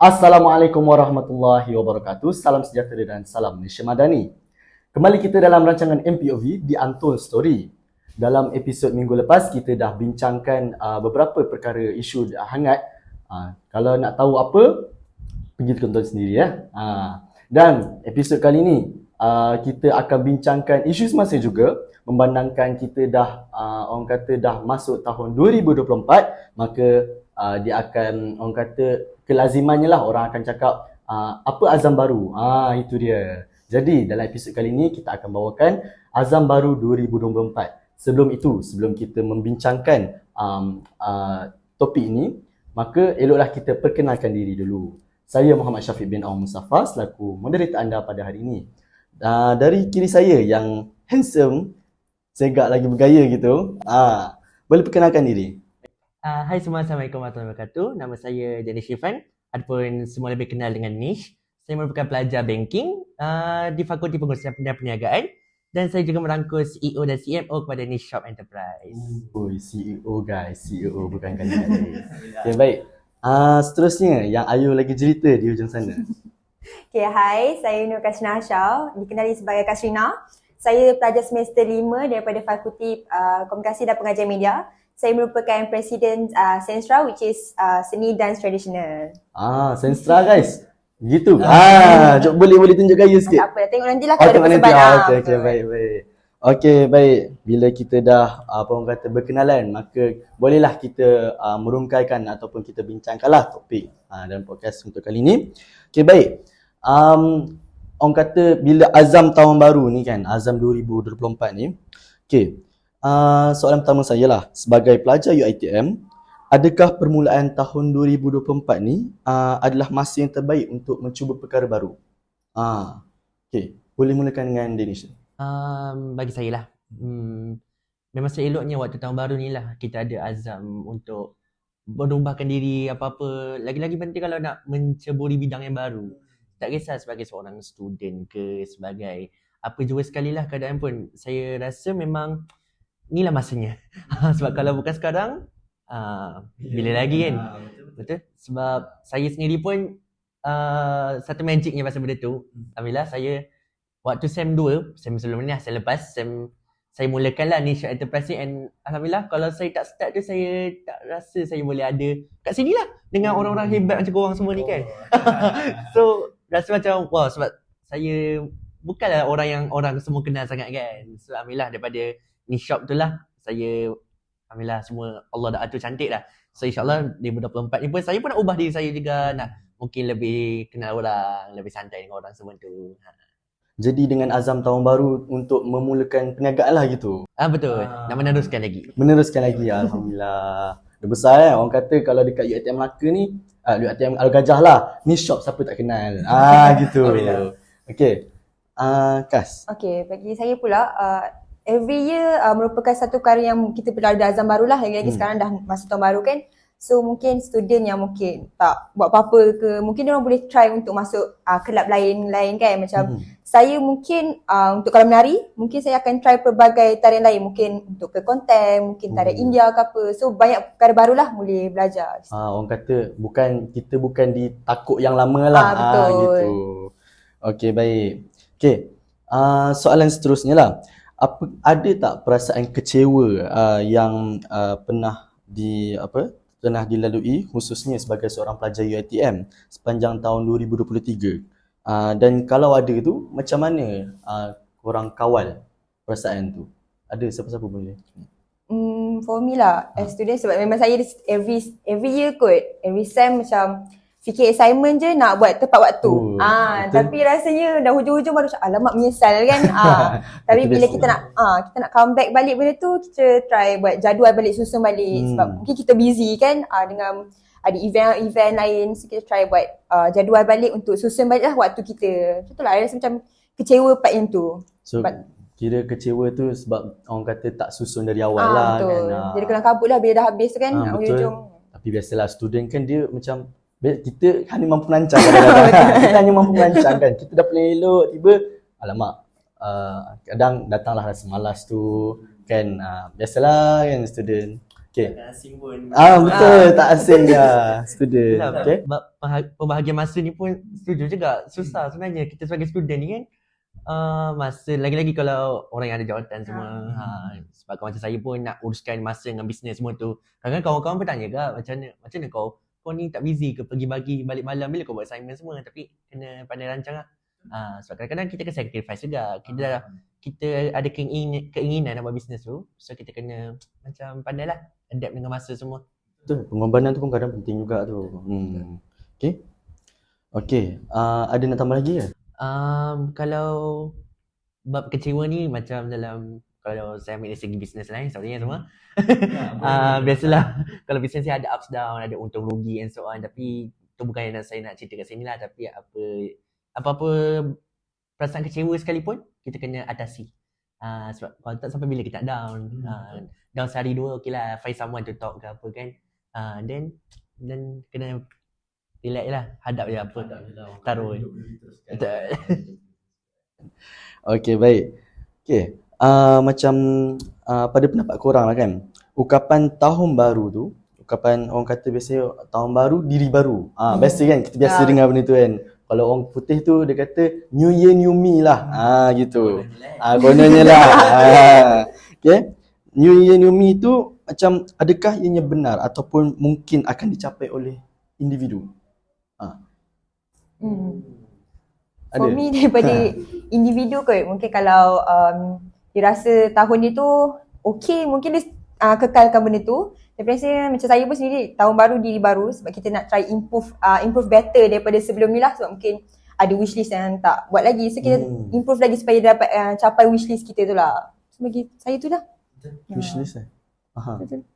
Assalamualaikum warahmatullahi wabarakatuh. Salam sejahtera dan salam Malaysia Madani. Kembali kita dalam rancangan MPOV di Untold Story. Dalam episod minggu lepas kita dah bincangkan beberapa perkara isu hangat. Kalau nak tahu apa, pergi tonton sendiri ya. Dan episod kali ni kita akan bincangkan isu semasa juga, memandangkan kita dah orang kata dah masuk tahun 2024, maka dia akan orang kata kelazimannya lah orang akan cakap apa azam baru. Itu dia. Jadi dalam episod kali ni kita akan bawakan azam baru 2024. Sebelum kita membincangkan topik ini, maka eloklah kita perkenalkan diri dulu. Saya Muhammad Syafiq bin Awang Mustafa selaku moderator anda pada hari ini. Dari kiri saya yang handsome, segak lagi bergaya gitu. Boleh perkenalkan diri? Hai semua, Assalamualaikum warahmatullahi wabarakatuh. Nama saya Janice Shifan, ataupun semua lebih kenal dengan Nish. Saya merupakan pelajar banking di Fakulti Pengurusan dan Perniagaan, dan saya juga merangkul CEO dan CMO kepada Nish Shop Enterprise. CEO guys, CEO bukan kali-kali. Okay, baik. Seterusnya yang Ayu lagi cerita di hujung sana. Okay, hai, saya Nur Kasrina Hashau, dikenali sebagai Kasrina. Saya pelajar semester 5 daripada Fakulti Komunikasi dan Pengajian Media. Saya merupakan Presiden Senstra, which is Seni Dance Tradisional. Senstra guys. Gitu. Jom boleh tunjuk gaya sikit. Tak apa, tengok nanti lah kalau ada persembahan. Okay, baik. Okay, baik. Bila kita dah orang kata berkenalan, maka bolehlah kita merungkaikan ataupun kita bincangkanlah topik dalam podcast untuk kali ni. Okay, baik. Orang kata bila azam tahun baru ni kan, azam 2024 ni. Okay. Soalan pertama saya lah, sebagai pelajar UiTM, adakah permulaan tahun 2024 ni adalah masa yang terbaik untuk mencuba perkara baru? Okay, boleh mulakan dengan Danish. Bagi saya lah, memang seeloknya waktu tahun baru ni lah kita ada azam untuk berubahkan diri apa-apa. Lagi-lagi penting kalau nak menceburi bidang yang baru. Tak kisah sebagai seorang student ke sebagai apa jua sekali lah keadaan pun. Saya rasa memang inilah masanya. Sebab kalau bukan sekarang, bila lagi kan? Betul? Sebab saya sendiri pun satu magicnya pasal benda tu. Alhamdulillah saya waktu SEM 2, SEM sebelum ni lah, SEM lepas, saya mulakan lah Niche Enterprise ni, and Alhamdulillah kalau saya tak start tu, saya tak rasa saya boleh ada kat sini lah dengan orang-orang hebat macam korang semua ni kan. So rasa macam wow, sebab saya bukanlah orang yang orang semua kenal sangat kan. So Alhamdulillah daripada Niche Shop tu lah, saya Alhamdulillah semua Allah dah atur cantik lah. So insyaAllah 2024 ni pun saya pun nak ubah diri saya juga, nak mungkin lebih kenal orang, lebih santai dengan orang semua tu. Jadi dengan azam tahun baru untuk memulakan perniagaan lah gitu? Betul, nak meneruskan lagi. Alhamdulillah. Dah besar kan, orang kata kalau dekat UiTM Melaka ni, UiTM Al-Gajah lah, Niche Shop siapa tak kenal. Gitu. Okay. Kas. Okay, bagi saya pula, every year merupakan satu perkara yang kita perlu ada azam barulah. Lagi-lagi sekarang dah masuk tahun baru kan. So mungkin student yang mungkin tak buat apa-apa ke, mungkin orang boleh try untuk masuk kelab lain kan. Macam saya mungkin untuk kalau menari, mungkin saya akan try pelbagai tarian lain. Mungkin untuk ke konten, mungkin tarian India ke apa. So banyak perkara barulah boleh belajar. Orang kata kita bukan di takut yang lama lah. Betul. Gitu. Okay, baik. Okay, soalan seterusnya lah. Ada tak perasaan kecewa yang pernah dilalui khususnya sebagai seorang pelajar UiTM sepanjang tahun 2023? Dan kalau ada tu, macam mana korang kawal perasaan tu? Ada siapa-siapa boleh? For me lah, as student, sebab memang saya every year kot, every sem macam fikir assignment je nak buat tepat waktu. Tapi rasanya dah hujung-hujung baru alamak menyesal kan. Tapi bila kita nak comeback balik benda tu, kita try buat jadual balik, susun balik. Sebab mungkin kita busy kan dengan ada event lain. So kita try buat jadual balik untuk susun balik lah waktu kita. Betul lah, I rasa macam kecewa part yang tu. So kira kecewa tu sebab orang kata tak susun dari awal lah. Betul. Kan. Jadi kelang kabut lah bila dah habis tu kan. Hujung-hujung. Tapi biasalah student kan dia macam kita hanya mampu merancang kadang-kadang. Kita hanya mampu merancang kan. Kita dah plan elok, tiba alamak kadang datanglah rasa malas tu kan. Biasalah kan student. Okay. Asing pun. Betul, tak asing ya student. Yalah, Okay. pembahagian masa ni pun setuju juga. Susah sebenarnya kita sebagai student ni kan. Masa lagi-lagi kalau orang yang ada jawatan semua. Sebab macam saya pun nak uruskan masa dengan bisnes semua tu. Kadang-kadang kawan-kawan pun tanya kak, macam mana kau ni tak busy ke pergi bagi balik malam bila kau buat assignment semua, tapi kena pandai rancang lah. Sebab kadang-kadang kita kena sacrifice juga. Kita ada keinginan nak buat bisnes tu, so kita kena macam pandai lah adapt dengan masa semua. Betul, pengorbanan tu pun kadang penting juga tu. Okay. Ada nak tambah lagi ke? Kalau bab kecewa ni macam dalam, kalau saya ambil dari segi bisnes lain, sorry semua. Biasalah kalau bisnes ni ada ups down, ada untung rugi and so on, tapi tu bukan yang saya nak cerita kat sini lah. Tapi apa-apa perasaan kecewa sekalipun kita kena atasi. Sebab kalau tak, sampai bila kita nak down. Down sehari dua okey lah, find someone to talk ke apa kan. Then kena relax lah, hadap je apa, taruh. Betul. Okay, baik. Okay, macam pada pendapat korang lah kan, ukapan tahun baru tu, ukapan orang kata biasanya tahun baru, diri baru. Biasa kan, kita biasa dengar benda tu kan. Kalau orang putih tu dia kata New Year New Me lah. Gitu. Kononnya lah. Okay. New Year New Me tu macam adakah ianya benar ataupun mungkin akan dicapai oleh individu? For me daripada individu kot, mungkin kalau dia rasa tahun ni tu okay, mungkin dia kekalkan benda tu. Tapi rasa macam saya pun sendiri, tahun baru diri baru, sebab kita nak try improve better daripada sebelum ni lah. Sebab mungkin ada wishlist yang tak buat lagi, so kita improve lagi supaya dapat capai wishlist kita tu lah. So bagi saya tu lah. Wishlist Betul.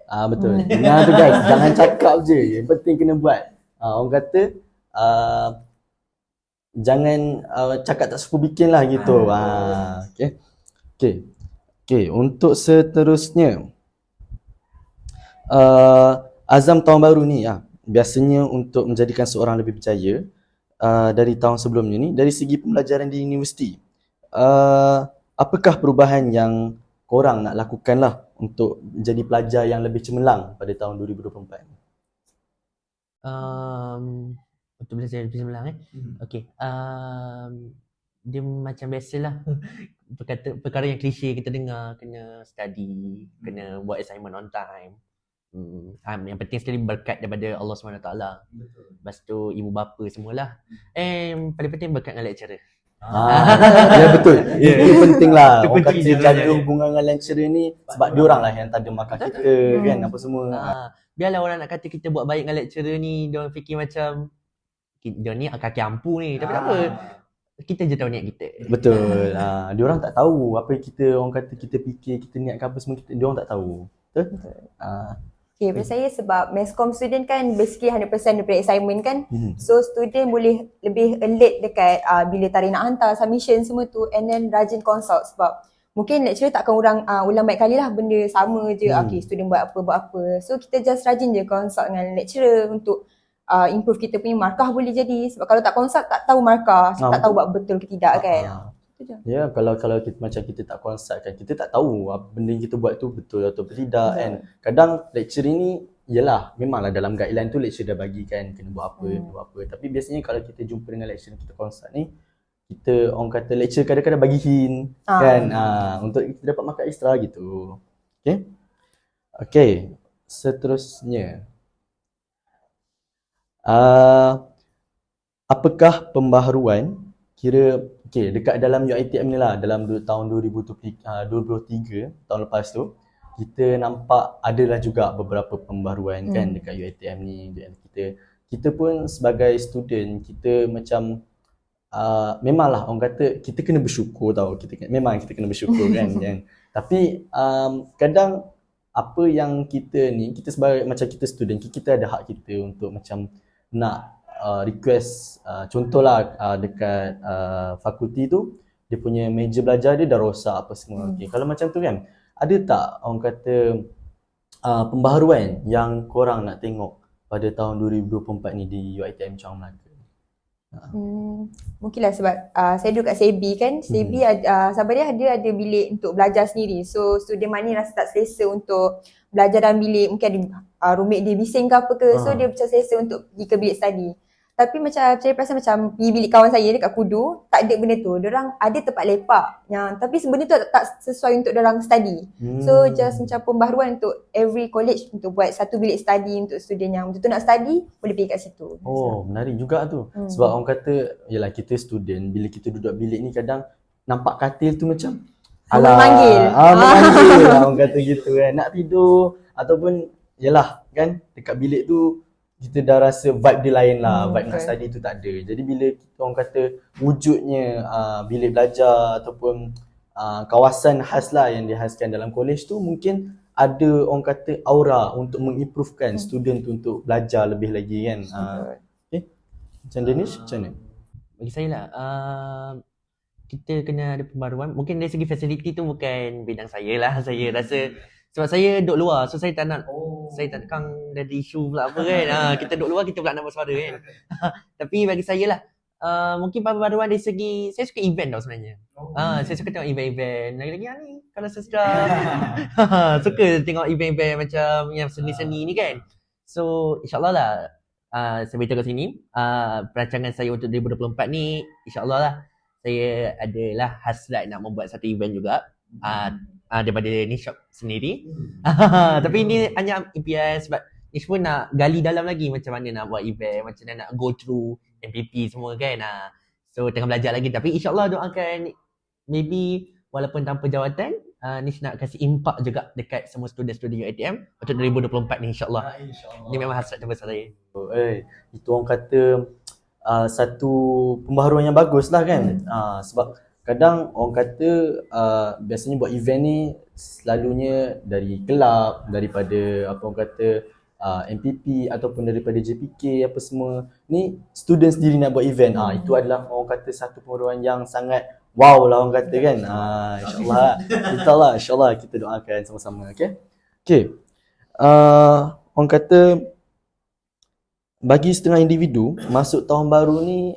Betul. Dengar tu guys, jangan cakap je. Yang penting kena buat. Orang kata jangan cakap tak suka bikin lah gitu. Okay, untuk seterusnya, azam tahun baru ni biasanya untuk menjadikan seorang lebih berjaya dari tahun sebelumnya ni, dari segi pembelajaran di universiti, apakah perubahan yang korang nak lakukan lah untuk jadi pelajar yang lebih cemerlang pada tahun 2024 ni? Untuk belajar lebih cemerlang Okay. Dia macam biasalah perkara yang klise kita dengar, kena study, kena buat assignment on time. Yang penting sekali berkat daripada Allah SWT. Lepas tu ibu bapa semualah. Paling penting berkat dengan lecturer. Ya betul. Itu penting lah. Itu Orang penting kata sebenarnya. jaga hubungan dengan lecturer ni sebab diorang lah yang tanda markah kita kan, apa semua. Biarlah orang nak kata kita buat baik dengan lecturer ni, diorang fikir macam dia ni kaki ampu ni. Tapi tak apa, kita je tahu niat kita. Betul. Diorang tak tahu apa kita, orang kata kita fikir, kita niat apa semua, diorang tak tahu. Betul? Okay, pada saya sebab Masscom student kan basically 100% daripada assignment kan. So student boleh lebih alert dekat bila tarikh nak hantar, submission semua tu, and then rajin consult sebab mungkin lecturer takkan ulang baik kali lah benda sama je. Okay, student buat apa. So kita just rajin je consult dengan lecturer untuk improve kita punya markah boleh jadi. Sebab kalau tak consult tak tahu markah, tak tahu buat betul ke tidak kan. Ya, kalau kita macam kita tak consult kan, kita tak tahu benda yang kita buat tu betul atau tidak kan. Kadang lecturer ni yelah, memanglah dalam guideline tu lecturer dah bagi kan kena buat apa. Tapi biasanya kalau kita jumpa dengan lecturer kita consult ni, kita orang kata lecturer kadang-kadang bagi hint kan, untuk kita dapat markah extra gitu. Okay, seterusnya, apakah pembaharuan dekat dalam UiTM ni lah, dalam tahun 2023 tahun lepas tu, kita nampak adalah juga beberapa pembaharuan kan dekat UiTM ni. Dan kita pun sebagai student, kita macam memanglah orang kata kita kena bersyukur tau. Memang kita kena bersyukur kan. Tapi kadang apa yang kita sebagai macam kita student, kita ada hak kita untuk macam nak request, contohlah dekat fakulti tu dia punya meja belajar dia dah rosak apa semua. Okay. Kalau macam tu kan, ada tak orang kata pembaharuan yang korang nak tengok pada tahun 2024 ni di UiTM Chong Melaka? Mungkinlah sebab saya duduk kat SEBI kan. SEBI sahabat dia ada bilik untuk belajar sendiri. So student mana rasa tak selesa untuk belajar dalam bilik, mungkin ada roommate dia bising ke apa ke. So dia macam selesa untuk pergi ke bilik study. Tapi macam saya perasan macam pergi bilik kawan saya dekat Kudu, tak ada benda tu. Diorang ada tempat lepak tapi benda tu tak sesuai untuk diorang study. So just macam pembaharuan untuk every college untuk buat satu bilik study untuk student yang betul-betul nak study, boleh pergi kat situ. Oh, menarik juga tu. Sebab orang kata, yalah kita student, bila kita duduk bilik ni kadang nampak katil tu macam memanggil. Memanggil orang kata gitu kan. Nak tidur ataupun yalah kan dekat bilik tu kita dah rasa vibe dia lain lah, vibe nak study tu tak ada. Jadi bila kita orang kata wujudnya bilik belajar ataupun kawasan khas lah yang dihaskan dalam college tu, mungkin ada orang kata aura untuk mengimprovekan student tu untuk belajar lebih lagi kan. Okay. Macam Danish, macam mana? Bagi saya lah, kita kena ada pembaruan. Mungkin dari segi fasiliti tu bukan bidang saya lah. Saya rasa sebab saya duduk luar, so saya tak nak saya tak kang dari isu pula apa kan. Kita duduk luar, kita pula nak bersuara kan. Tapi bagi saya lah, mungkin pembaruan dari segi, saya suka event tau sebenarnya. Saya suka tengok event-event. Lagi-lagi ni kalau saya suka tengok event-event macam yang seni-seni ni kan. So insyaAllah lah, saya beritahu kat sini, perancangan saya untuk 2024 ni insyaAllah lah saya adalah hasrat nak membuat satu event juga. Daripada Niche Shop sendiri. Tapi ini hanya impian sebab Niche pun nak gali dalam lagi macam mana nak buat event, macam mana nak go through MPP semua kan. So tengah belajar lagi, tapi insyaAllah doakan maybe walaupun tanpa jawatan, Niche nak kasih impak juga dekat semua student-student UiTM untuk 2024 ni insyaAllah. Ini memang hasrat terbesar saya. Itu orang kata satu pembaharuan yang bagus lah kan. Sebab kadang orang kata biasanya buat event ni selalunya dari kelab, daripada apa orang kata MPP ataupun daripada JPK apa semua. Ni student sendiri nak buat event. Itu adalah orang kata satu pembaharuan yang sangat wow lah orang kata kan. InsyaAllah kita doakan sama-sama. Okay. Orang kata bagi setengah individu masuk tahun baru ni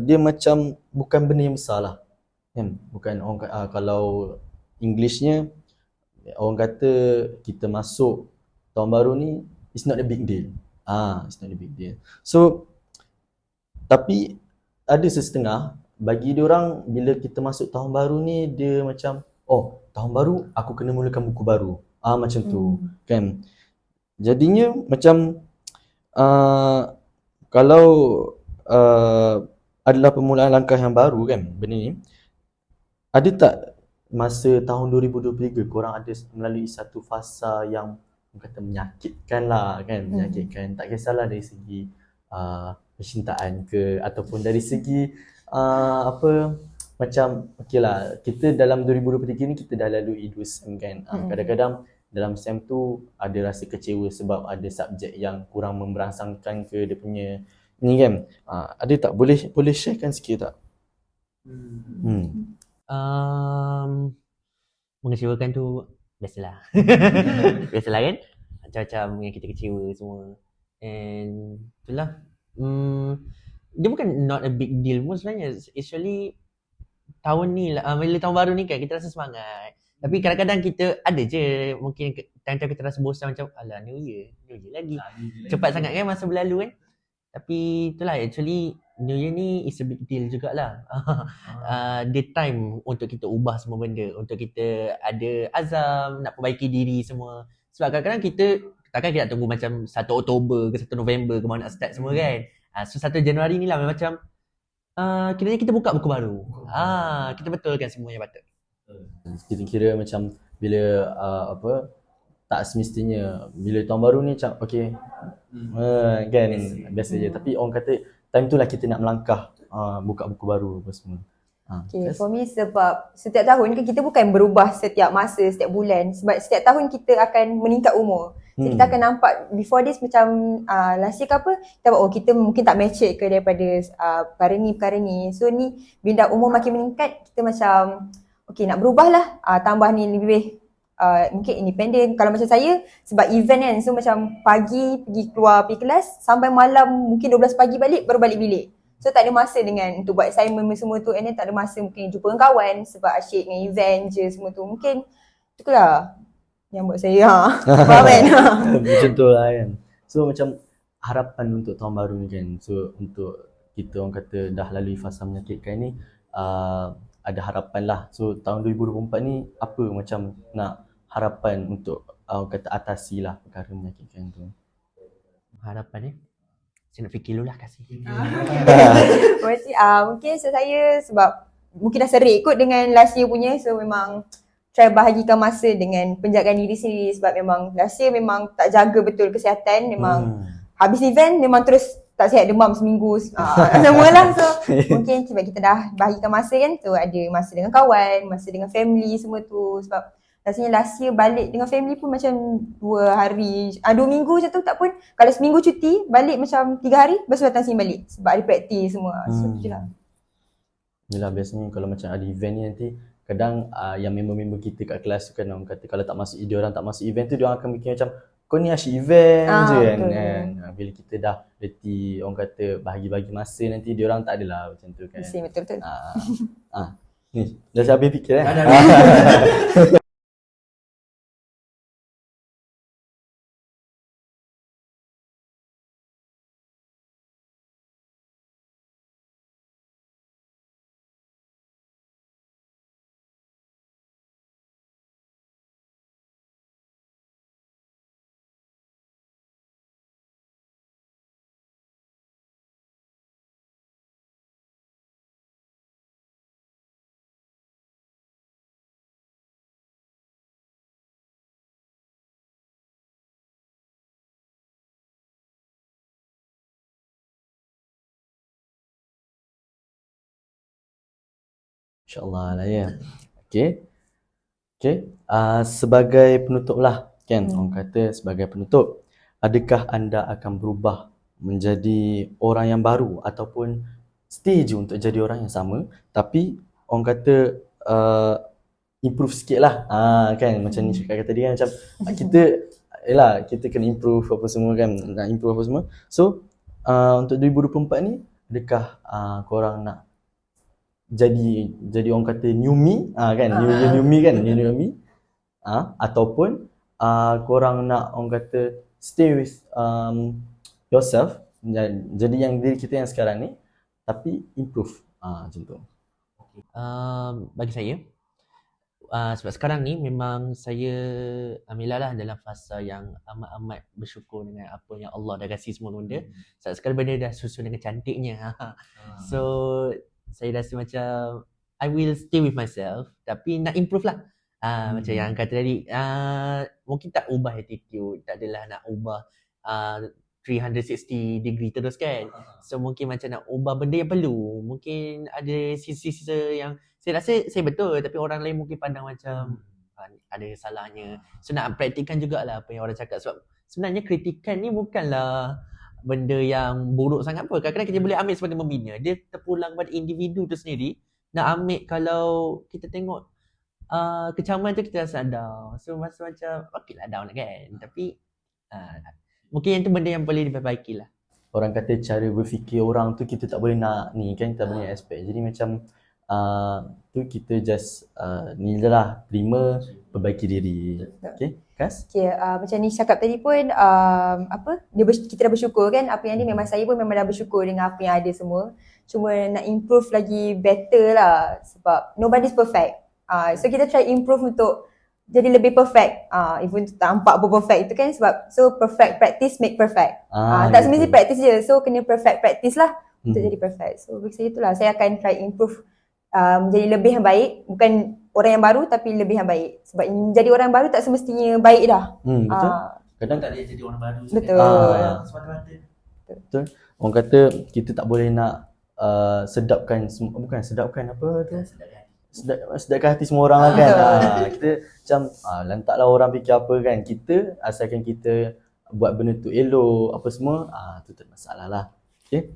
dia macam bukan benda yang besar lah. Bukan orang kalau Englishnya orang kata kita masuk tahun baru ni it's not a big deal. It's not a big deal. So tapi ada setengah bagi diorang bila kita masuk tahun baru ni dia macam tahun baru aku kena mulakan buku baru. Macam tu kan. Jadinya macam kalau adalah permulaan langkah yang baru kan benda ni. Ada tak masa tahun 2023 korang ada melalui satu fasa yang kata menyakitkan lah kan, menyakitkan, tak kisahlah dari segi percintaan ke ataupun dari segi macam okeylah kita dalam 2023 ni kita dah lalui 2 SEM kan. Kadang-kadang dalam SEM tu ada rasa kecewa sebab ada subjek yang kurang memberangsangkan ke dia punya ni kan. Ada tak boleh sharekan sikit tak? Mengecewakan tu biasalah. Biasalah kan, macam-macam yang kita kecewa semua. And itulah dia bukan not a big deal pun sebenarnya. Actually tahun ni lah, bila tahun baru ni kan kita rasa semangat. Tapi kadang-kadang kita ada je mungkin time-time kita rasa bosan macam alah new year lagi. Cepat sangat kan masa berlalu kan. Tapi itulah actually New Year ni is a big deal jugalah. Dia time untuk kita ubah semua benda, untuk kita ada azam nak perbaiki diri semua. Sebab kadang-kadang kita takkan kita nak tunggu macam 1 Oktober ke 1 November ke mana nak start semua kan. So 1 Januari ni lah macam kiranya kita buka buku baru. Kita betulkan semua yang patut. Kita kira macam bila tak semestinya bila tahun baru ni macam okey kan biasa je, tapi orang kata time tu lah kita nak melangkah buka buku baru apa semua. Okay, Kas? for me sebab setiap tahun kan kita bukan berubah setiap masa, setiap bulan. Sebab setiap tahun kita akan meningkat umur. So kita akan nampak before this macam last year ke apa, kita nampak kita mungkin tak mature ke daripada perkara ni. So ni bila umur makin meningkat, kita macam okay nak berubah lah, tambah ni lebih mungkin independent. Kalau macam saya sebab event kan, so macam pagi pergi keluar pergi kelas sampai malam mungkin 12 pagi balik baru balik bilik. So tak ada masa dengan untuk buat assignment semua tu, and then tak ada masa mungkin jumpa dengan kawan sebab asyik dengan event je semua tu. Mungkin tu lah yang buat saya faham kan? Macam tu lah kan. So macam harapan untuk tahun baru ni kan, so untuk kita orang kata dah lalui fasa menyakitkan ni, ada harapan lah. So tahun 2024 ni apa macam nak harapan untuk orang kata atasi lah perkara menyakitkan tu. Harapan saya nak fikir dulu lah kasih. Mungkin saya sebab mungkin dah serik kot dengan last year punya, so memang try bahagikan masa dengan penjagaan diri sendiri sebab memang last year memang tak jaga betul kesihatan, memang habis event memang terus tak sihat, demam seminggu semualah. So mungkin sebab kita dah bahagikan masa kan, so ada masa dengan kawan, masa dengan family semua tu. Sebab rasanya last year balik dengan family pun macam 2 hari, 2 minggu macam tu tak pun. Kalau seminggu cuti, balik macam 3 hari, lepas tu datang sini balik sebab ada praktis semua. So tu je lah. Yelah, biasanya kalau macam ada event ni nanti kadang yang member-member kita kat kelas tu kan, orang kata kalau tak masuk, dia orang tak masuk event tu, dia orang akan fikir macam kau ni asyik event je kan, kan. Bila kita dah reti orang kata bahagi-bagi masa, nanti dia orang tak adalah macam tu kan. Betul-betul. Ni dah habis fikir InsyaAllah lah ya. Okay. Sebagai penutup lah kan, orang kata sebagai penutup, adakah anda akan berubah menjadi orang yang baru ataupun stay je untuk jadi orang yang sama, tapi orang kata improve sikit lah, kan macam ni cakap tadi kan, macam kita yelah, kita kena improve apa semua kan, nak improve apa semua. So untuk 2024 ni, adakah korang nak jadi orang kata new me kan, new me kan, new me, ataupun korang nak orang kata stay with yourself, jadi yang diri kita yang sekarang ni tapi improve, macam tu. Bagi saya, sebab sekarang ni memang saya alhamdulillah lah dalam fasa yang amat-amat bersyukur dengan apa yang Allah dah kasih semua benda. Sebab sekarang benda dah susun dengan cantiknya. So saya rasa macam I will stay with myself, tapi nak improve lah. Macam yang kata tadi, mungkin tak ubah attitude, tak adalah nak ubah 360 degree terus kan. So mungkin macam nak ubah benda yang perlu. Mungkin ada sisi-sisi yang saya rasa saya betul, tapi orang lain mungkin pandang macam ada salahnya. So nak praktikkan jugalah apa yang orang cakap. Sebab sebenarnya kritikan ni bukanlah benda yang buruk sangat pun. Kadang-kadang kita boleh ambil sebagai membina. Dia terpulang pada individu tu sendiri. Nak ambil, kalau kita tengok kecaman tu kita rasa down. So masa macam okey lah down kan. Tapi mungkin yang tu benda yang boleh diperbaiki lah. Orang kata cara berfikir orang tu kita tak boleh nak ni kan, kita tak boleh expect. Jadi macam tu kita just ni je lah, terima, perbaiki diri. Okay, Kas? Okay, macam ni cakap tadi pun kita dah bersyukur kan, apa yang ada memang saya pun memang dah bersyukur dengan apa yang ada semua. Cuma nak improve lagi better lah sebab nobody's perfect. So kita try improve untuk jadi lebih perfect. Even tak nampak pun perfect itu kan, sebab so perfect practice make perfect. Tak semestinya practice je, so kena perfect practice lah untuk jadi perfect. So bagi saya itulah, saya akan try improve menjadi lebih yang baik, bukan orang yang baru tapi lebih yang baik. Sebab menjadi orang baru tak semestinya baik dah. Betul. Kadang tak dia jadi orang baru. Betul. Betul. Orang kata kita tak boleh nak sedapkan bukan sedapkan apa tu, sedapkan hati semua orang lah kan. Kita macam lantaklah orang fikir apa kan, kita asalkan kita buat benda tu elok apa semua, tu tak ada masalah lah. Okay.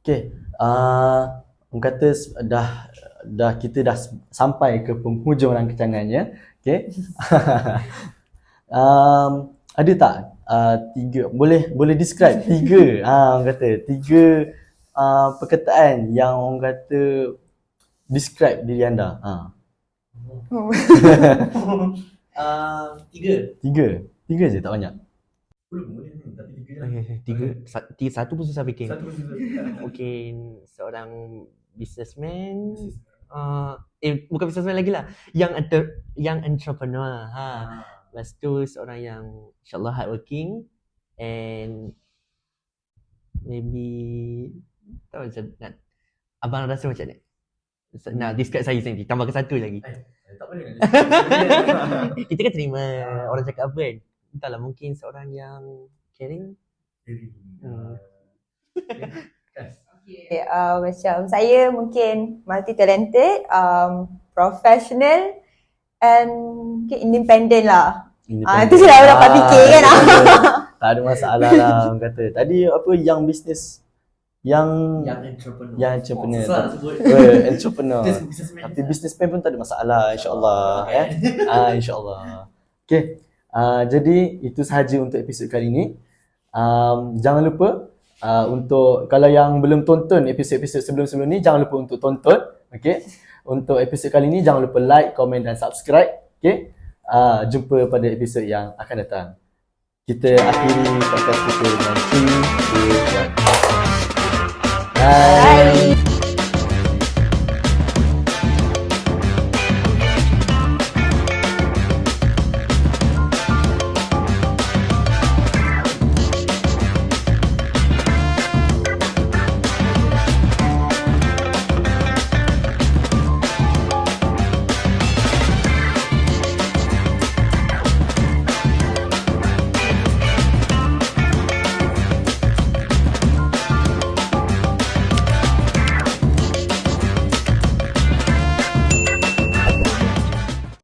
Okay, orang kata kita dah sampai ke penghujung rancangannya. Okay. Ada tak tiga, boleh describe tiga, orang kata tiga perkataan yang orang kata describe diri anda. Tiga je, tak banyak. Satu pun susah fikir. Mungkin seorang businessman, bukan businessman lagi lah, yang entrepreneur. Lepas tu seorang yang insyaAllah hardworking, and maybe tahu macam nak, abang rasa macam ni nak describe saya sendiri, tambahkan satu lagi. Tak boleh. Kita kan terima orang cakap apa kan. Entahlah, mungkin seorang yang caring. Okay, macam saya mungkin multi talented, professional and independent lah. Itu je lah dapat fikir kan. Tak ada masalah lah orang kata. Tadi apa yang bisnes, yang entrepreneur. Entrepreneur. Tapi businessman pun tak ada masalah, insya-Allah insya-Allah. Okay. Jadi itu sahaja untuk episod kali ini. Jangan lupa untuk, kalau yang belum tonton episod-episod sebelum-sebelum ni, jangan lupa untuk tonton. Okay. Untuk episod kali ini jangan lupa like, komen dan subscribe. Okay. Jumpa pada episod yang akan datang. Kita akhiri podcast kita dengan 3, 2, 1. Bye.